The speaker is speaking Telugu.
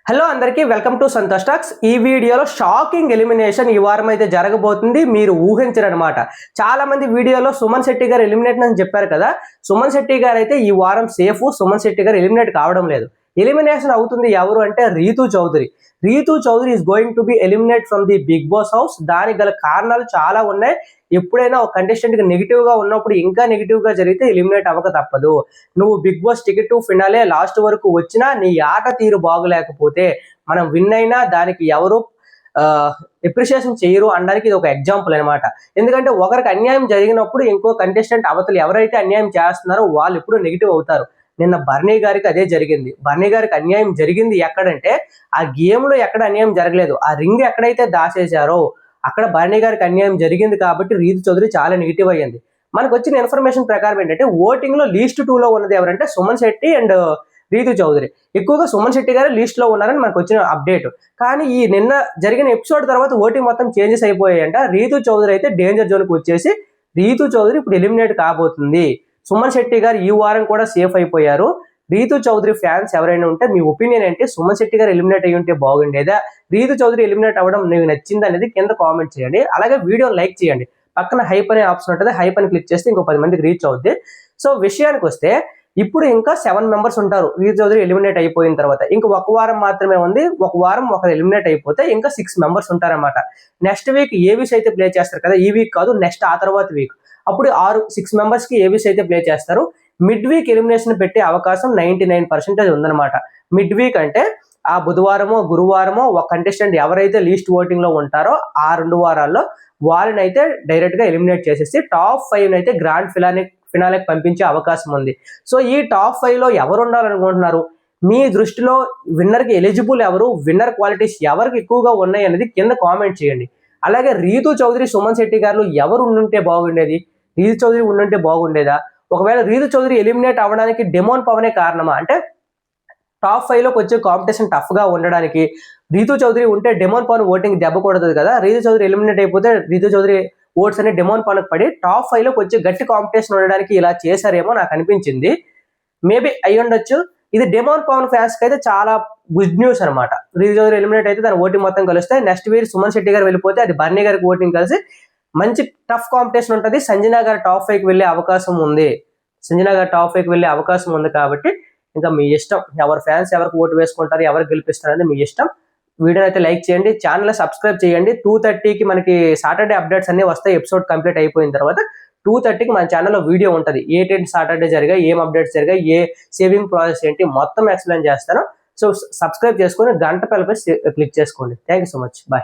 హలో అందరికీ వెల్కమ్ టు సంతోష్ టాక్స్. ఈ వీడియోలో షాకింగ్ ఎలిమినేషన్ ఈ వారం అయితే జరగబోతుంది. మీరు ఊహించరనమాట. చాలా మంది వీడియోలో సుమన్ శెట్టి గారు ఎలిమినేట్ అని చెప్పారు కదా. సుమన్ శెట్టి గారు అయితే ఈ వారం సేఫ్. సుమన్ శెట్టి గారు ఎలిమినేట్ కావడం లేదు. ఎలిమినేషన్ అవుతుంది ఎవరు అంటే Rithu Chowdary. Rithu Chowdary is going to be eliminate from the Bigg Boss house. దానికి గల కారణాలు చాలా ఉన్నాయి. ఎప్పుడైనా ఒక కంటెస్టెంట్ నెగిటివ్ గా ఉన్నప్పుడు ఇంకా నెగిటివ్ గా జరిగితే ఎలిమినేట్ అవ్వక తప్పదు. నువ్వు Bigg Boss ticket finale last వరకు వచ్చినా నీ ఆట తీరు బాగులేకపోతే మనం విన్ అయినా దానికి ఎవరు ఎప్రిషియేషన్ చేయరు అనడానికి ఇది ఒక ఎగ్జాంపుల్ అనమాట. ఎందుకంటే ఒకరికి అన్యాయం జరిగినప్పుడు ఇంకో కంటెస్టెంట్ అవతలు ఎవరైతే అన్యాయం చేస్తున్నారో వాళ్ళు ఎప్పుడు నెగిటివ్ అవుతారు. నిన్న బర్నీ గారికి అదే జరిగింది. బర్నీ గారికి అన్యాయం జరిగింది ఎక్కడంటే ఆ గేమ్ లో ఎక్కడ అన్యాయం జరగలేదు. ఆ రింగ్ ఎక్కడైతే దాచేశారో అక్కడ బర్నీ గారికి అన్యాయం జరిగింది కాబట్టి రీతు చౌదరి చాలా నెగిటివ్ అయ్యింది. మనకు వచ్చిన ఇన్ఫర్మేషన్ ప్రకారం ఏంటంటే ఓటింగ్ లో లీస్ట్ 2 లో ఉన్నది ఎవరంటే సుమన్ శెట్టి అండ్ రీతు చౌదరి. ఎక్కువగా సుమన్ శెట్టి గారు లీస్ట్ లో ఉన్నారని మనకు వచ్చిన అప్డేట్. కానీ ఈ నిన్న జరిగిన ఎపిసోడ్ తర్వాత ఓటింగ్ మొత్తం చేంజెస్ అయిపోయాయంట. రీతు చౌదరి అయితే డేంజర్ జోన్ కి వచ్చేసి రీతు చౌదరి ఇప్పుడు ఎలిమినేట్ కాబోతుంది. సుమన్ శెట్టి గారు ఈ వారం కూడా సేఫ్ అయిపోయారు. రీతు చౌదరి ఫ్యాన్స్ ఎవరైనా ఉంటే మీ ఒపీనియన్ ఏంటి? సుమన్ శెట్టి గారు ఎలిమినేట్ అయ్యి ఉంటే బాగుండేదా, రీతు చౌదరి ఎలిమినేట్ అవ్వడం నీకు నచ్చింది అనేది కింద కామెంట్ చేయండి. అలాగే వీడియోని లైక్ చేయండి. పక్కన హైప్ అనే ఆప్షన్ ఉంటుంది. హైప్ అని క్లిక్ చేస్తే ఇంకో 10 మందికి రీచ్ అవుద్ది. సో విషయానికి వస్తే ఇప్పుడు ఇంకా 7 మెంబర్స్ ఉంటారు. రీతు చౌదరి ఎలిమినేట్ అయిపోయిన తర్వాత ఇంకా ఒక వారం మాత్రమే ఉంది. ఒక వారం ఒకరు ఎలిమినేట్ అయిపోతే ఇంకా 6 మెంబర్స్ ఉంటారన్నమాట. నెక్స్ట్ వీక్ ఏబీస్ అయితే ప్లే చేస్తారు కదా. ఈ వీక్ కాదు, నెక్స్ట్ ఆ తర్వాత వీక్ అప్పుడు 6 మెంబర్స్ కి ఏబీస్ అయితే ప్లే చేస్తారు. మిడ్ వీక్ ఎలిమినేషన్ పెట్టే అవకాశం 99% ఉందన్నమాట. మిడ్ వీక్ అంటే ఆ బుధవారమో గురువారమో ఒక కంటెస్టెంట్ ఎవరైతే లీస్ట్ ఓటింగ్ లో ఉంటారో ఆ 2 వారాల్లో వాళ్ళని అయితే డైరెక్ట్ గా ఎలిమినేట్ చేసేసి టాప్ 5 అయితే గ్రాండ్ ఫినాలేకి పంపించే అవకాశం ఉంది. సో ఈ టాప్ 5 లో ఎవరు ఉండాలనుకుంటున్నారు? మీ దృష్టిలో విన్నర్ కి ఎలిజిబుల్ ఎవరు, విన్నర్ క్వాలిటీస్ ఎవరికి ఎక్కువగా ఉన్నాయి అనేది కింద కామెంట్ చేయండి. అలాగే రీతు చౌదరి, సుమన్ శెట్టి గారు ఎవరు ఉండుంటే బాగుండేది? రీతు చౌదరి ఉండుంటే బాగుండేదా? ఒకవేళ రీతు చౌదరి ఎలిమినేట్ అవ్వడానికి డెమోన్ పవనే కారణమా? అంటే టాప్ 5 లోకి వచ్చే కాంపిటీషన్ టఫ్ గా ఉండడానికి రీతు చౌదరి ఉంటే డెమోన్ పవన్ ఓటింగ్ దెబ్బ కొడుతుంది కదా. రీతు చౌదరి ఎలిమినేట్ అయిపోతే రీతు చౌదరి ఓట్స్ అనే డెమోన్ పవన్ పడి టాప్ 5 లోకి వచ్చే గట్టి కాంపిటీషన్ ఉండడానికి ఇలా చేశారేమో నాకు అనిపించింది. మేబీ అయ్యి ఉండొచ్చు. ఇది డెమోన్ పవన్ ఫ్యాన్స్ కి అయితే చాలా గుడ్ న్యూస్ అనమాట. రీతు చౌదరి ఎలిమినేట్ అయితే తన ఓటింగ్ మొత్తం కలిస్తే నెక్స్ట్ వీక్ సుమన్ శెట్టి గారు వెళ్ళిపోతే అది బర్నీ గారికి ఓటింగ్ కలిసి మంచి టఫ్ కాంపిటీషన్ ఉంటుంది. సంజనా గారు టాప్ 5కి వెళ్ళే అవకాశం ఉంది. సంజనా గారు టాప్ 5కి వెళ్ళే అవకాశం ఉంది కాబట్టి ఇంకా మీ ఇష్టం. ఎవరి ఫ్యాన్స్ ఎవరికి ఓటు వేసుకుంటారు, ఎవరికి గెలిపిస్తారు అనేది మీ ఇష్టం. వీడియోని అయితే లైక్ చేయండి, ఛానల్ సబ్స్క్రైబ్ చేయండి. 2:30కి మనకి సాటర్డే అప్డేట్స్ అన్ని వస్తాయి. ఎపిసోడ్ కంప్లీట్ అయిపోయిన తర్వాత 2:30కి మన ఛానల్లో వీడియో ఉంటుంది. ఏంటి సాటర్డే జరిగాయి, ఏం అప్డేట్స్ జరిగాయి, ఏ సేవింగ్ ప్రాసెస్ ఏంటి మొత్తం ఎక్స్ప్లెయిన్ చేస్తాను. సో సబ్స్క్రైబ్ చేసుకొని గంట పైన క్లిక్ చేసుకోండి. Thank you so much. Bye.